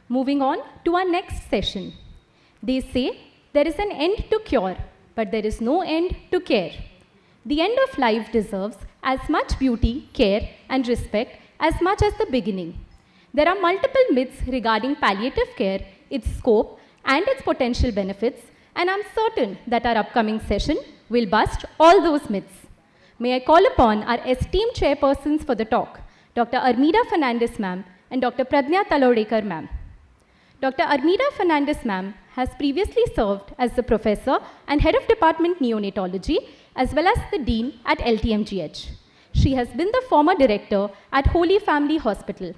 Moving on to our next session. They say there is an end to cure, but there is no end to care. The end of life deserves as much beauty, care, and respect as much as the beginning. There are multiple myths regarding palliative care, its scope, and its potential benefits, and I'm certain that our upcoming session will bust all those myths. May I call upon our esteemed chairpersons for the talk, Dr. Armida Fernandez ma'am and Dr. Pradnya Talodekar ma'am. Dr. Armida Fernandez ma'am has previously served as the professor and head of department neonatology as well as the dean at LTMGH. She has been the former director at Holy Family Hospital.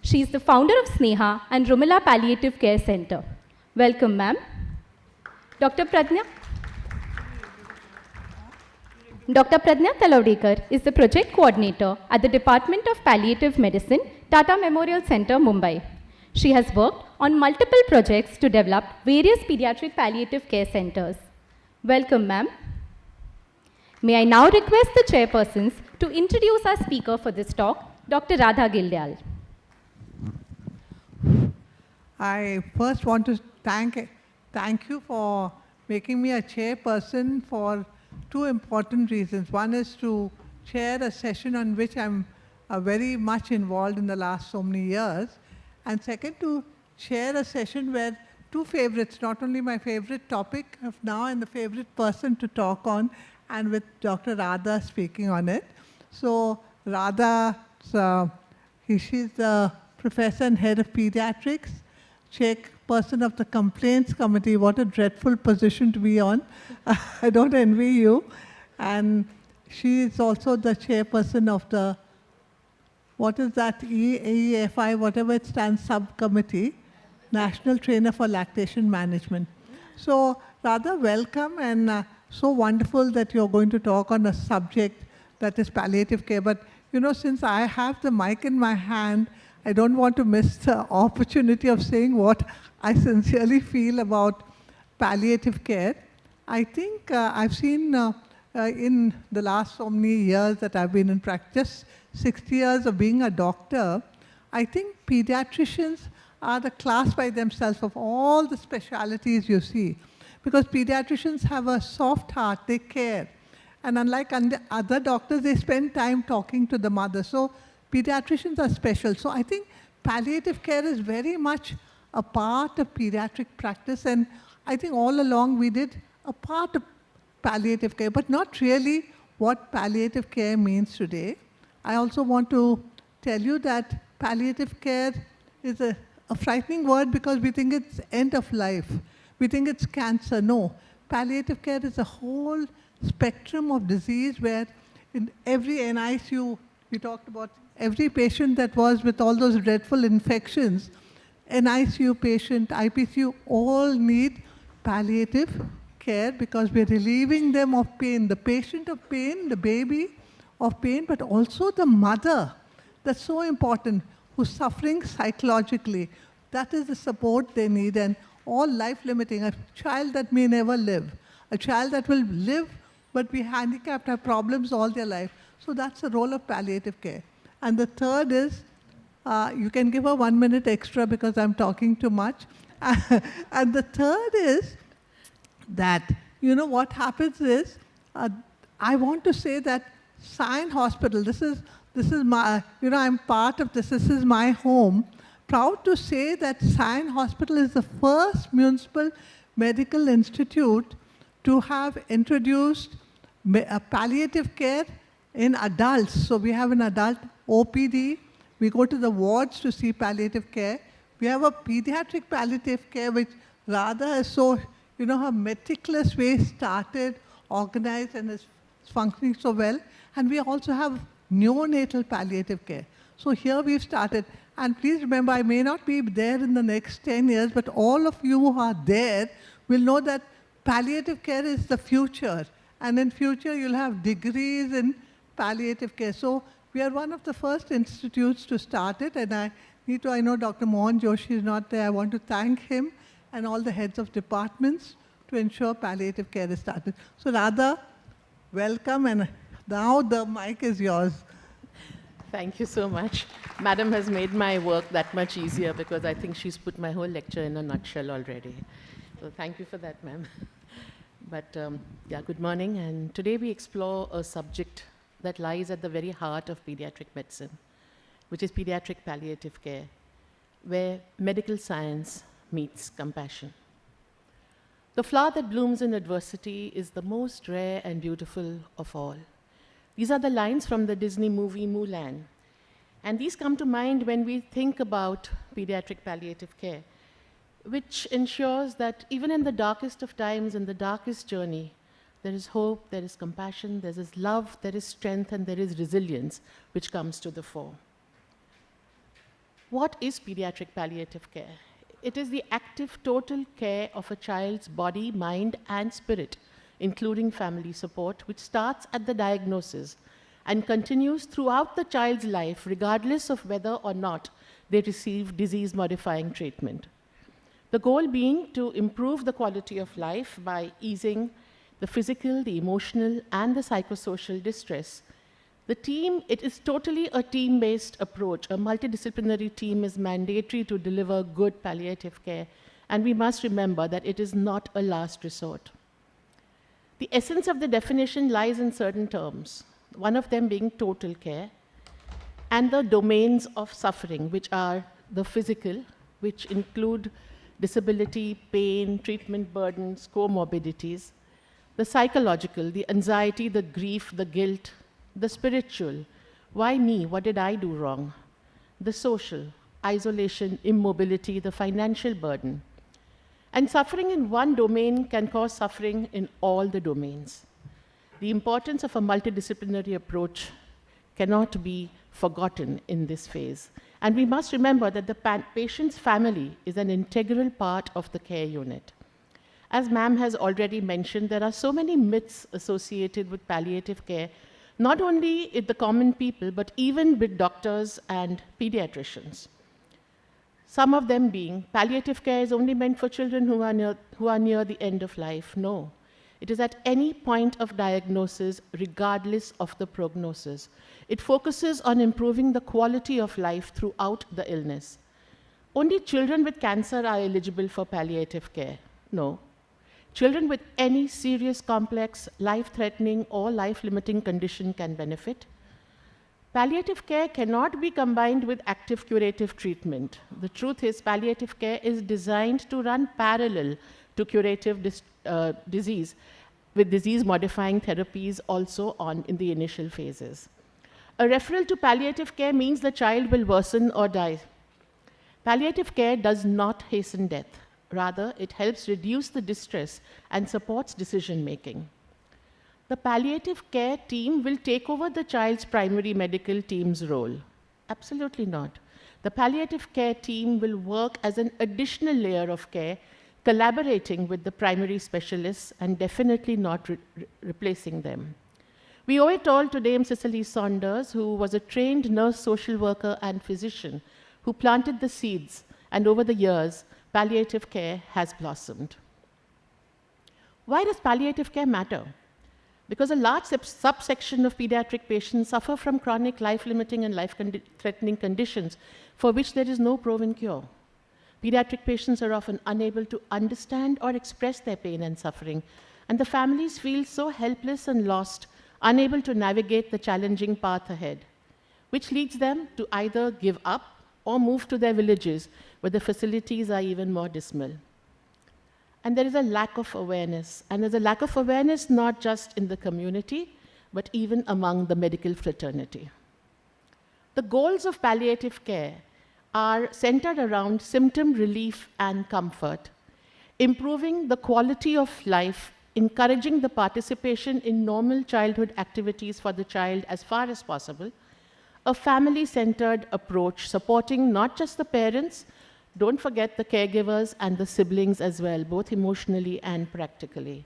She is the founder of Sneha and Rumila Palliative Care Center. Welcome, ma'am. Dr. Pradnya Talodekar is the project coordinator at the Department of Palliative Medicine, Tata Memorial Center, Mumbai. She has worked on multiple projects to develop various pediatric palliative care centers. Welcome, ma'am. May I now request the chairpersons to introduce our speaker for this talk, Dr. Radha Ghildiyal. I first want to thank you for making me a chairperson for two important reasons. One is to chair a session on which I'm very much involved in the last so many years. And second, to chair a session where two favorites, not only my favorite topic of now and the favorite person to talk on, and with Dr. Radha speaking on it. So Radha, she's the professor and head of pediatrics, chairperson of the complaints committee. What a dreadful position to be on. I don't envy you. And she is also the chairperson of the, what is that, EFI, whatever it stands, subcommittee, National Trainer for Lactation Management. So Radha, welcome, and so wonderful that you're going to talk on a subject that is palliative care. But you know, since I have the mic in my hand, I don't want to miss the opportunity of saying what I sincerely feel about palliative care. I think I've seen in the last so many years that I've been in practice, 60 years of being a doctor, I think pediatricians are the class by themselves of all the specialities you see. Because pediatricians have a soft heart, they care. And unlike other doctors, they spend time talking to the mother. So pediatricians are special. So I think palliative care is very much a part of pediatric practice. And I think all along we did a part of palliative care, but not really what palliative care means today. I also want to tell you that palliative care is a frightening word because we think it's end of life. We think it's cancer. No, palliative care is a whole spectrum of disease where in every NICU, we talked about every patient that was with all those dreadful infections, NICU patient, IPCU, all need palliative care because we're relieving them of pain. The patient of pain, the baby of pain, but also the mother. That's so important, who's suffering psychologically. That is the support they need, and all life-limiting. A child that may never live, a child that will live but be handicapped, have problems all their life. So that's the role of palliative care. And the third is, you can give her 1 minute extra because I'm talking too much. And the third is that, you know, what happens is, I want to say that Sion Hospital, this is my, you know, I'm part of this is my home. Proud to say that Sion Hospital is the first municipal medical institute to have introduced palliative care in adults. So we have an adult OPD. We go to the wards to see palliative care. We have a pediatric palliative care, which Radha is so, you know, her meticulous way started, organized, and is functioning so well. And we also have neonatal palliative care. So here we've started. And please remember, I may not be there in the next 10 years, but all of you who are there will know that palliative care is the future. And in future, you'll have degrees in palliative care. So we are one of the first institutes to start it. And I know Dr. Mohan Joshi is not there. I want to thank him and all the heads of departments to ensure palliative care is started. So Radha, welcome. And now the mic is yours. Thank you so much. Madam has made my work that much easier because I think she's put my whole lecture in a nutshell already. So thank you for that, ma'am. But yeah, good morning. And today we explore a subject that lies at the very heart of pediatric medicine, which is pediatric palliative care, where medical science meets compassion. The flower that blooms in adversity is the most rare and beautiful of all. These are the lines from the Disney movie Mulan. And these come to mind when we think about pediatric palliative care, which ensures that even in the darkest of times, in the darkest journey, there is hope, there is compassion, there is love, there is strength, and there is resilience which comes to the fore. What is pediatric palliative care? It is the active total care of a child's body, mind, and spirit, including family support, which starts at the diagnosis and continues throughout the child's life, regardless of whether or not they receive disease-modifying treatment. The goal being to improve the quality of life by easing the physical, the emotional, and the psychosocial distress. The team, it is totally a team-based approach. A multidisciplinary team is mandatory to deliver good palliative care, and we must remember that it is not a last resort. The essence of the definition lies in certain terms, one of them being total care, and the domains of suffering, which are the physical, which include disability, pain, treatment burdens, comorbidities, the psychological, the anxiety, the grief, the guilt, the spiritual, why me, what did I do wrong, the social, isolation, immobility, the financial burden. And suffering in one domain can cause suffering in all the domains. The importance of a multidisciplinary approach cannot be forgotten in this phase. And we must remember that the patient's family is an integral part of the care unit. As ma'am has already mentioned, there are so many myths associated with palliative care, not only with the common people, but even with doctors and pediatricians. Some of them being, palliative care is only meant for children who are near the end of life. No, it is at any point of diagnosis, regardless of the prognosis. It focuses on improving the quality of life throughout the illness. Only children with cancer are eligible for palliative care. No. Children with any serious, complex, life-threatening or life-limiting condition can benefit. Palliative care cannot be combined with active curative treatment. The truth is, palliative care is designed to run parallel to curative disease, with disease-modifying therapies also on in the initial phases. A referral to palliative care means the child will worsen or die. Palliative care does not hasten death. Rather, it helps reduce the distress and supports decision-making. The palliative care team will take over the child's primary medical team's role. Absolutely not. The palliative care team will work as an additional layer of care, collaborating with the primary specialists and definitely not replacing them. We owe it all to Dame Cicely Saunders, who was a trained nurse, social worker, and physician who planted the seeds, and over the years, palliative care has blossomed. Why does palliative care matter? Because a large subsection of pediatric patients suffer from chronic life-limiting and life-threatening conditions for which there is no proven cure. Pediatric patients are often unable to understand or express their pain and suffering, and the families feel so helpless and lost, unable to navigate the challenging path ahead, which leads them to either give up or move to their villages where the facilities are even more dismal. And there is a lack of awareness. And there's a lack of awareness not just in the community, but even among the medical fraternity. The goals of palliative care are centered around symptom relief and comfort, improving the quality of life, encouraging the participation in normal childhood activities for the child as far as possible, a family-centered approach supporting not just the parents, don't forget the caregivers and the siblings as well, both emotionally and practically.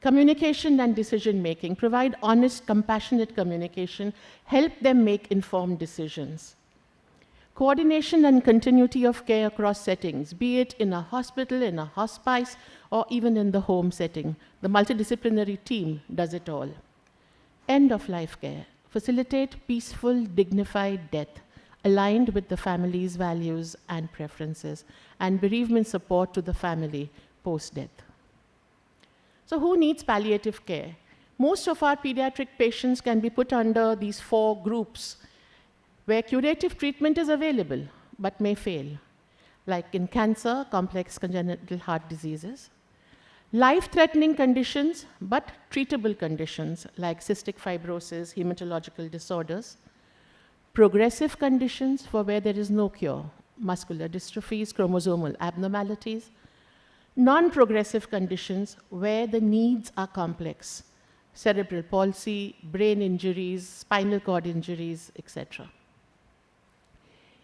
Communication and decision-making, provide honest, compassionate communication, help them make informed decisions. Coordination and continuity of care across settings, be it in a hospital, in a hospice, or even in the home setting. The multidisciplinary team does it all. End-of-life care. facilitate peaceful, dignified death, aligned with the family's values and preferences, and bereavement support to the family post-death. So who needs palliative care? Most of our pediatric patients can be put under these 4 groups where curative treatment is available but may fail, like in cancer, complex congenital heart diseases, life-threatening conditions but treatable conditions like cystic fibrosis, hematological disorders, progressive conditions for where there is no cure, muscular dystrophies, chromosomal abnormalities, non-progressive conditions where the needs are complex, cerebral palsy, brain injuries, spinal cord injuries, etc.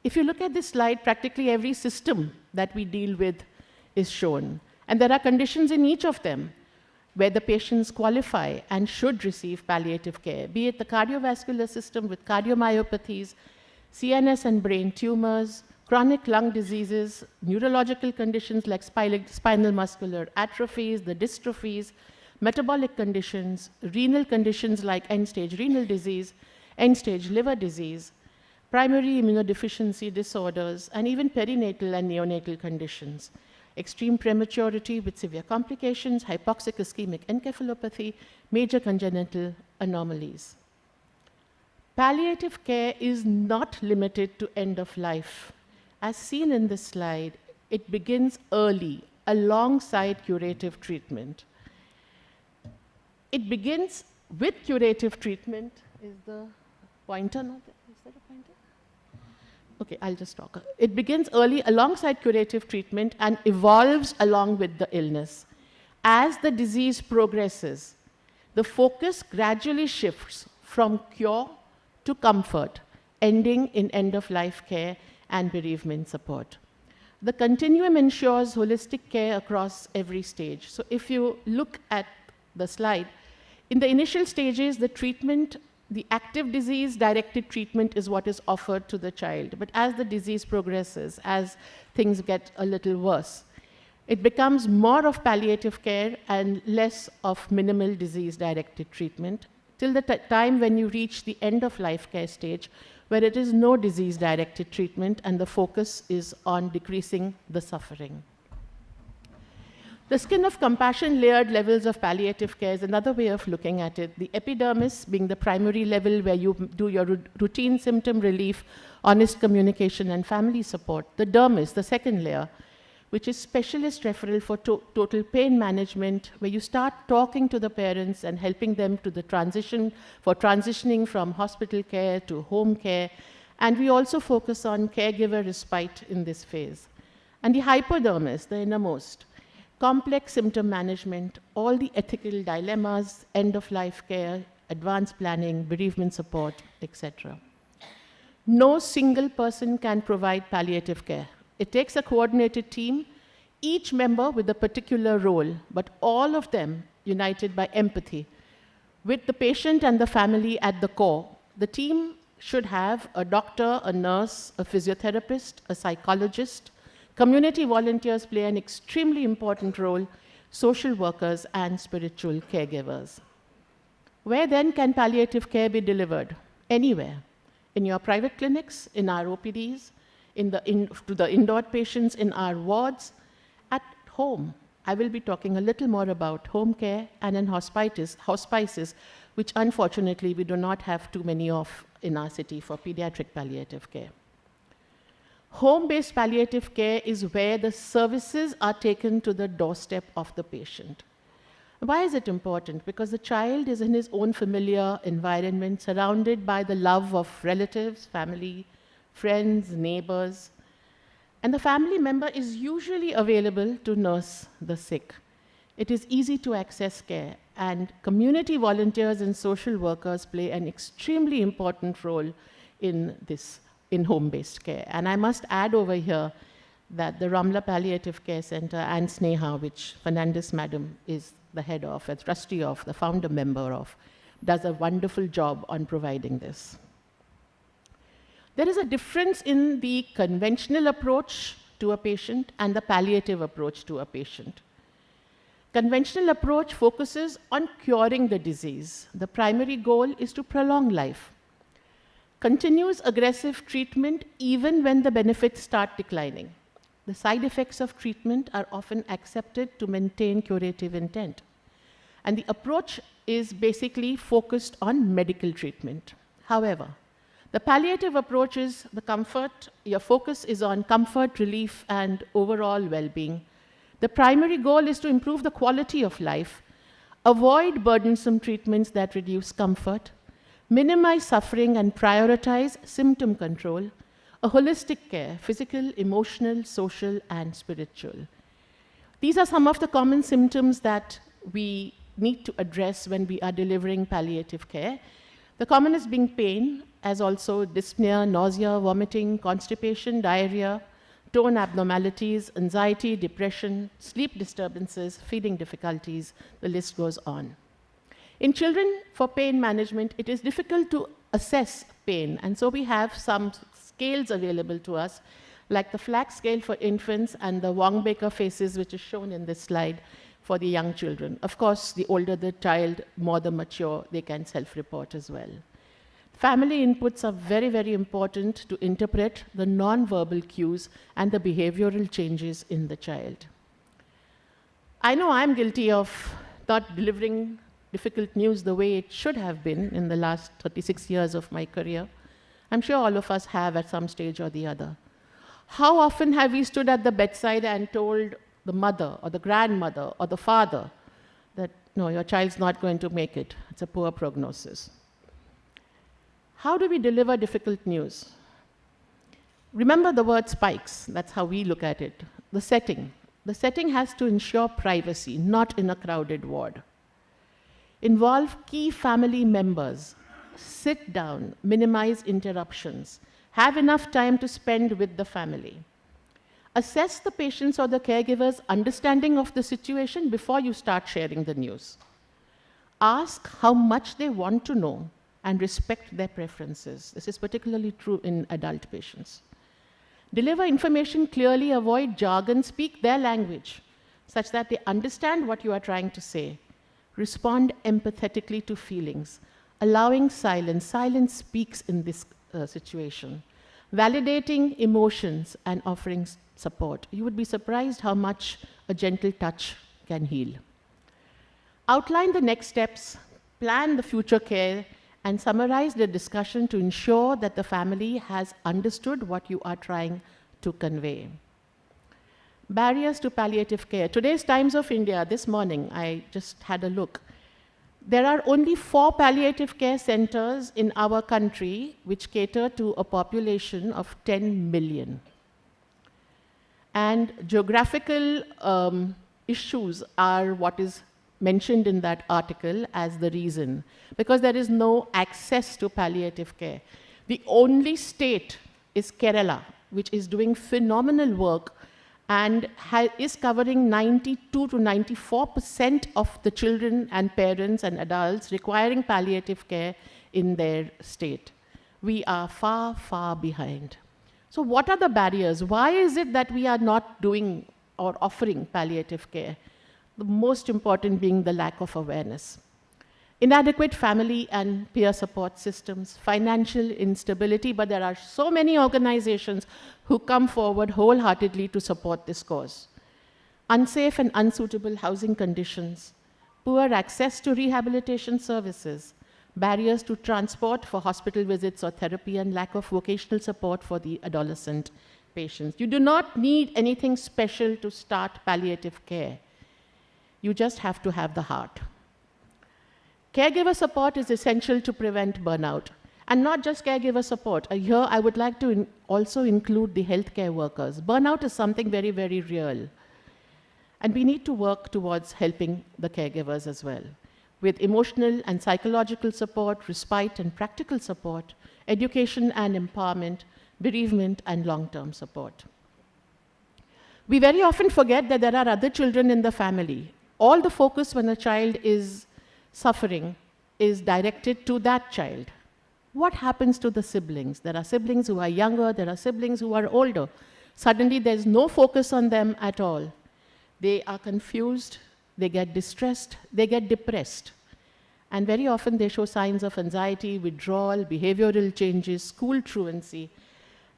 If you look at this slide, practically every system that we deal with is shown. And there are conditions in each of them where the patients qualify and should receive palliative care, be it the cardiovascular system with cardiomyopathies, CNS and brain tumors, chronic lung diseases, neurological conditions like spinal muscular atrophies, the dystrophies, metabolic conditions, renal conditions like end-stage renal disease, end-stage liver disease, primary immunodeficiency disorders, and even perinatal and neonatal conditions, extreme prematurity with severe complications, hypoxic ischemic encephalopathy, major congenital anomalies. Palliative care is not limited to end of life. As seen in this slide, it begins early alongside curative treatment. It begins with curative treatment. Is the pointer not there? Is that a pointer? Okay, I'll just talk. It begins early alongside curative treatment and evolves along with the illness. As the disease progresses, the focus gradually shifts from cure to comfort, ending in end-of-life care and bereavement support. The continuum ensures holistic care across every stage. So if you look at the slide, in the initial stages, the treatment, the active disease-directed treatment is what is offered to the child. But as the disease progresses, as things get a little worse, it becomes more of palliative care and less of minimal disease-directed treatment till the time when you reach the end-of-life care stage, where it is no disease-directed treatment and the focus is on decreasing the suffering. The skin of compassion layered levels of palliative care is another way of looking at it. The epidermis being the primary level where you do your routine symptom relief, honest communication, and family support. The dermis, the second layer, which is specialist referral for total pain management, where you start talking to the parents and helping them to the transitioning from hospital care to home care. And we also focus on caregiver respite in this phase. And the hypodermis, the innermost, complex symptom management, all the ethical dilemmas, end-of-life care, advanced planning, bereavement support, etc. No single person can provide palliative care. It takes a coordinated team, each member with a particular role, but all of them united by empathy. With the patient and the family at the core, the team should have a doctor, a nurse, a physiotherapist, a psychologist. Community volunteers play an extremely important role, social workers and spiritual caregivers. Where then can palliative care be delivered? Anywhere. In your private clinics, in our OPDs, to the indoor patients in our wards, at home. I will be talking a little more about home care and in hospices, which unfortunately we do not have too many of in our city for pediatric palliative care. Home-based palliative care is where the services are taken to the doorstep of the patient. Why is it important? Because the child is in his own familiar environment, surrounded by the love of relatives, family, friends, neighbors, and the family member is usually available to nurse the sick. It is easy to access care, and community volunteers and social workers play an extremely important role in home-based care. And I must add over here that the Ramla Palliative Care Center and Sneha, which Fernandez Madam is the head of, a trustee of, the founder member of, does a wonderful job on providing this. There is a difference in the conventional approach to a patient and the palliative approach to a patient. Conventional approach focuses on curing the disease. The primary goal is to prolong life. continues aggressive treatment even when the benefits start declining. The side effects of treatment are often accepted to maintain curative intent. And the approach is basically focused on medical treatment. However, the palliative approach is the comfort, your focus is on comfort, relief, and overall well-being. The primary goal is to improve the quality of life, avoid burdensome treatments that reduce comfort, minimize suffering, and prioritize symptom control, a holistic care, physical, emotional, social, and spiritual. These are some of the common symptoms that we need to address when we are delivering palliative care. The commonest being pain, as also dyspnea, nausea, vomiting, constipation, diarrhea, tone abnormalities, anxiety, depression, sleep disturbances, feeding difficulties, the list goes on. In children, for pain management, it is difficult to assess pain, and so we have some scales available to us, like the Flack scale for infants and the Wong-Baker faces, which is shown in this slide for the young children. Of course, the older the child, more the mature, they can self-report as well. Family inputs are very, very important to interpret the non-verbal cues and the behavioral changes in the child. I know I'm guilty of not delivering difficult news the way it should have been in the last 36 years of my career. I'm sure all of us have at some stage or the other. How often have we stood at the bedside and told the mother or the grandmother or the father that, no, your child's not going to make it. It's a poor prognosis. How do we deliver difficult news? Remember the word spikes. That's how we look at it. The setting. The setting has to ensure privacy, not in a crowded ward. Involve key family members. Sit down, minimize interruptions. Have enough time to spend with the family. Assess the patient's or the caregiver's understanding of the situation before you start sharing the news. Ask how much they want to know and respect their preferences. This is particularly true in adult patients. Deliver information clearly, avoid jargon, speak their language such that they understand what you are trying to say. Respond empathetically to feelings, allowing silence. Silence speaks in this situation. Validating emotions and offering support. You would be surprised how much a gentle touch can heal. Outline the next steps, plan the future care, and summarize the discussion to ensure that the family has understood what you are trying to convey. Barriers to palliative care. Today's Times of India, this morning, I just had a look. There are only 4 palliative care centers in our country which cater to a population of 10 million. And geographical issues are what is mentioned in that article as the reason, because there is no access to palliative care. The only state is Kerala, which is doing phenomenal work and is covering 92 to 94% of the children and parents and adults requiring palliative care in their state. We are far, far behind. So what are the barriers? Why is it that we are not doing or offering palliative care? The most important being the lack of awareness. Inadequate family and peer support systems, financial instability, but there are so many organizations who come forward wholeheartedly to support this cause. Unsafe and unsuitable housing conditions, poor access to rehabilitation services, barriers to transport for hospital visits or therapy, and lack of vocational support for the adolescent patients. You do not need anything special to start palliative care. You just have to have the heart. Caregiver support is essential to prevent burnout. And not just caregiver support. Here I would like to also include the healthcare workers. Burnout is something very, very real. And we need to work towards helping the caregivers as well, with emotional and psychological support, respite and practical support, education and empowerment, bereavement and long-term support. We very often forget that there are other children in the family. All the focus when a child is suffering is directed to that child. What happens to the siblings? There are siblings who are younger, there are siblings who are older. Suddenly there's no focus on them at all. They are confused, they get distressed, they get depressed. And very often they show signs of anxiety, withdrawal, behavioral changes, school truancy.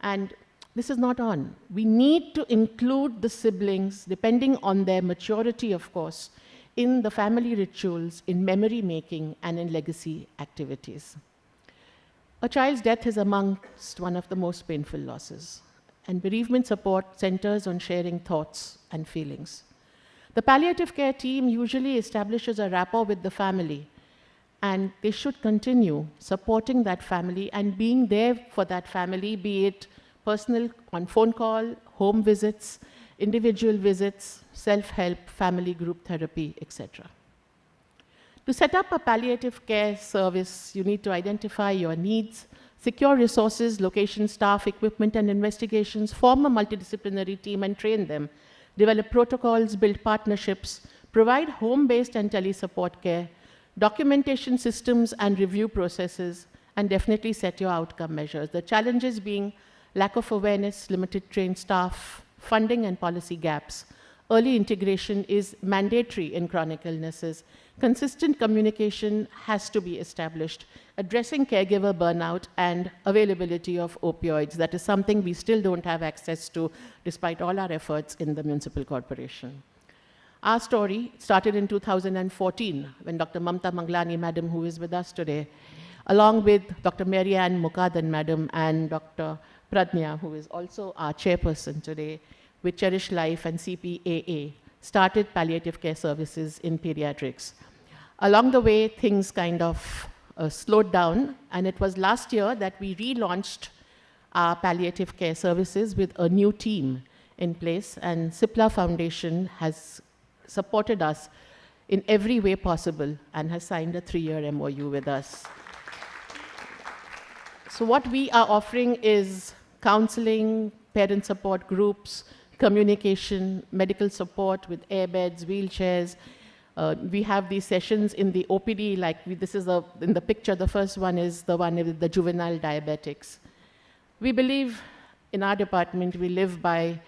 And this is not on. We need to include the siblings, depending on their maturity, of course, in the family rituals, in memory making, and in legacy activities. A child's death is amongst one of the most painful losses, and bereavement support centers on sharing thoughts and feelings. The palliative care team usually establishes a rapport with the family, and they should continue supporting that family and being there for that family, be it personal on phone call, home visits, individual visits, self-help, family group therapy, etc. To set up a palliative care service, you need to identify your needs, secure resources, location, staff, equipment, and investigations, form a multidisciplinary team and train them, develop protocols, build partnerships, provide home-based and tele-support care, documentation systems and review processes, and definitely set your outcome measures. The challenges being lack of awareness, limited trained staff, funding and policy gaps. Early integration is mandatory in chronic illnesses. Consistent communication has to be established. Addressing caregiver burnout and availability of opioids, that is something we still don't have access to despite all our efforts in the municipal corporation. Our story started in 2014 when Dr. Mamta Manglani madam, who is with us today, along with Dr. Mary Ann Mukadan madam and Dr. Pradnya, who is also our chairperson today, with Cherish Life and CPAA, started palliative care services in pediatrics. Along the way, things kind of slowed down, and it was last year that we relaunched our palliative care services with a new team in place, and Cipla Foundation has supported us in every way possible and has signed a 3-year MOU with us. So what we are offering is counseling, parent support groups, communication, medical support with airbeds, wheelchairs. We have these sessions in the OPD, this is in the picture, the first one is the one with the juvenile diabetics. We believe in our department, we live by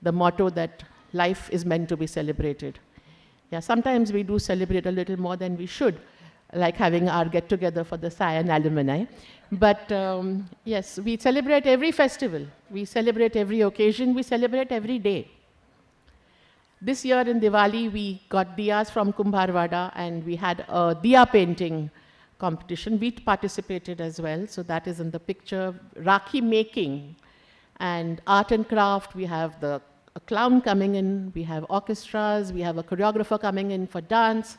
the motto that life is meant to be celebrated. Yeah, sometimes we do celebrate a little more than we should, like having our get-together for the Sion alumni. But yes, we celebrate every festival. We celebrate every occasion. We celebrate every day. This year in Diwali, we got diyas from Kumbharwada, and we had a diya painting competition. We participated as well, so that is in the picture. Rakhi making and art and craft. We have a clown coming in, we have orchestras, we have a choreographer coming in for dance,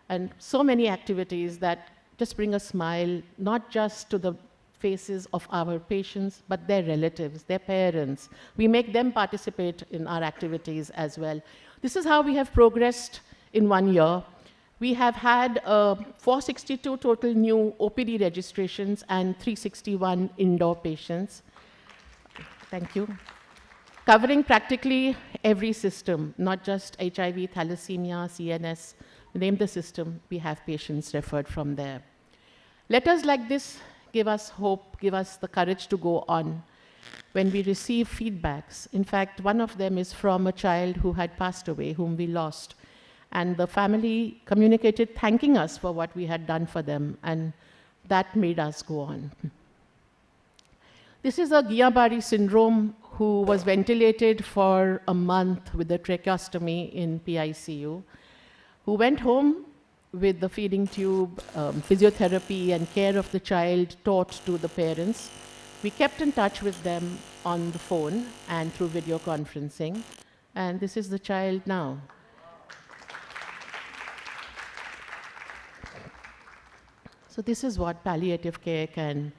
and so many activities that just bring a smile, not just to the faces of our patients, but their relatives, their parents. We make them participate in our activities as well. This is how we have progressed in 1 year. We have had 462 total new OPD registrations and 361 indoor patients. Thank you. Covering practically every system, not just HIV, thalassemia, CNS, name the system, we have patients referred from there. Letters like this give us hope, give us the courage to go on when we receive feedbacks. In fact, one of them is from a child who had passed away, whom we lost. And the family communicated thanking us for what we had done for them, and that made us go on. This is a Guillain-Barré syndrome who was ventilated for a month with a tracheostomy in PICU, who went home with the feeding tube, physiotherapy and care of the child taught to the parents. We kept in touch with them on the phone and through video conferencing, and this is the child now. So this is what palliative care can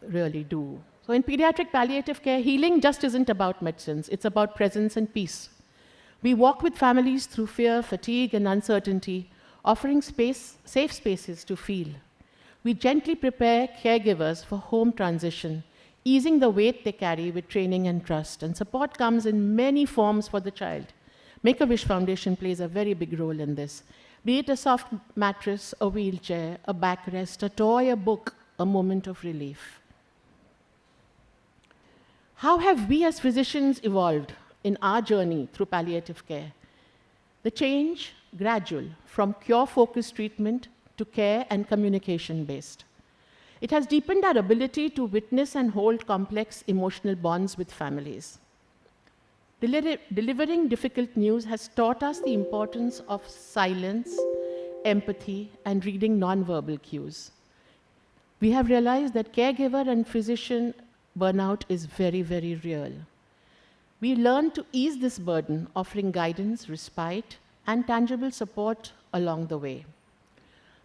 really do. So in pediatric palliative care, healing just isn't about medicines, it's about presence and peace. We walk with families through fear, fatigue, and uncertainty, offering safe spaces to feel. We gently prepare caregivers for home transition, easing the weight they carry with training and trust, and support comes in many forms for the child. Make-A-Wish Foundation plays a very big role in this. Be it a soft mattress, a wheelchair, a backrest, a toy, a book, a moment of relief. How have we as physicians evolved in our journey through palliative care? The change, gradual, from cure-focused treatment to care and communication based. It has deepened our ability to witness and hold complex emotional bonds with families. Delivering difficult news has taught us the importance of silence, empathy, and reading nonverbal cues. We have realized that caregiver and physician burnout is very, very real. We learn to ease this burden, offering guidance, respite, and tangible support along the way.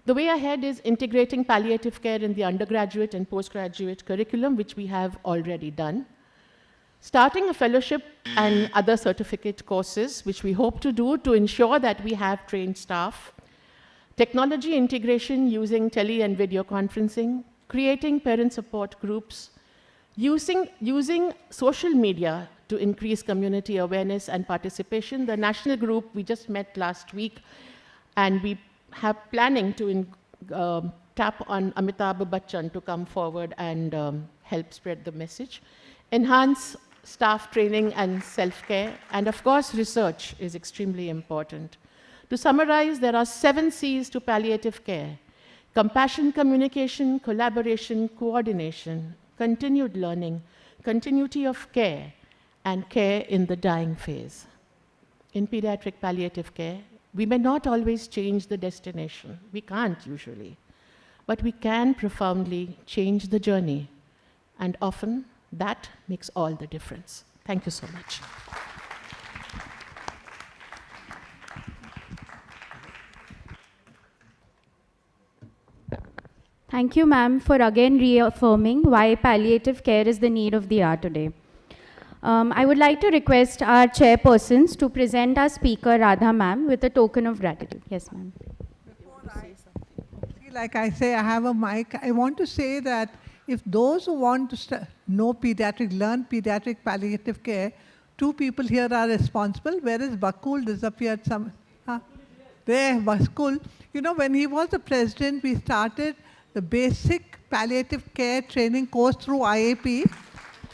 The way ahead is integrating palliative care in the undergraduate and postgraduate curriculum, which we have already done. Starting a fellowship and other certificate courses, which we hope to do to ensure that we have trained staff. Technology integration using tele and video conferencing, creating parent support groups, using social media to increase community awareness and participation. The national group, we just met last week, and we have planning to tap on Amitabh Bachchan to come forward and help spread the message. Enhance staff training and self-care, and of course, research is extremely important. To summarize, there are 7 C's to palliative care: compassion, communication, collaboration, coordination, continued learning, continuity of care, and care in the dying phase. In pediatric palliative care, we may not always change the destination. We can't usually. But we can profoundly change the journey. And often, that makes all the difference. Thank you so much. Thank you, ma'am, for again reaffirming why palliative care is the need of the hour today. I would like to request our chairpersons to present our speaker, Radha ma'am, with a token of gratitude. Yes, ma'am. Like I say, I have a mic. I want to say that if those who want to learn pediatric palliative care, 2 people here are responsible. Where is Bakul? Disappeared some. There, Bakul. You know, when he was the president, we started the basic palliative care training course through IAP.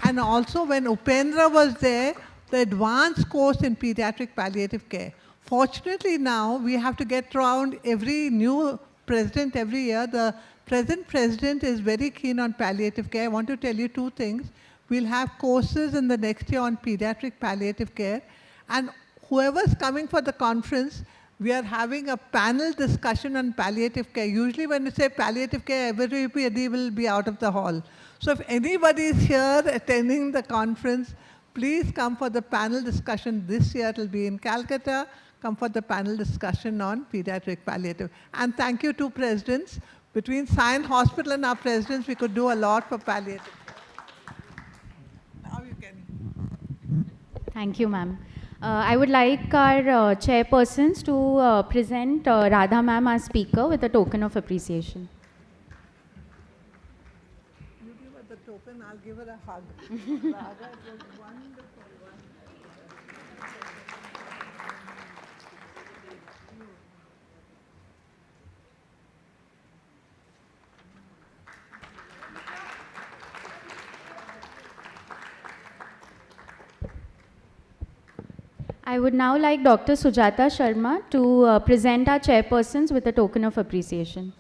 And also when Upendra was there, the advanced course in pediatric palliative care. Fortunately now, we have to get around every new president every year. The present president is very keen on palliative care. I want to tell you 2 things. We'll have courses in the next year on pediatric palliative care. And whoever's coming for the conference, we are having a panel discussion on palliative care. Usually when we say palliative care, everybody will be out of the hall. So if anybody is here attending the conference, please come for the panel discussion. This year it will be in Calcutta. Come for the panel discussion on pediatric palliative. And thank you to presidents. Between Sion Hospital and our presidents, we could do a lot for palliative. Now you can. Thank you, ma'am. I would like our chairpersons to present Radha ma'am, our speaker, with a token of appreciation. You give her the token, I'll give her a hug. Radha, it was wonderful. I would now like Dr. Sujata Sharma to present our chairpersons with a token of appreciation.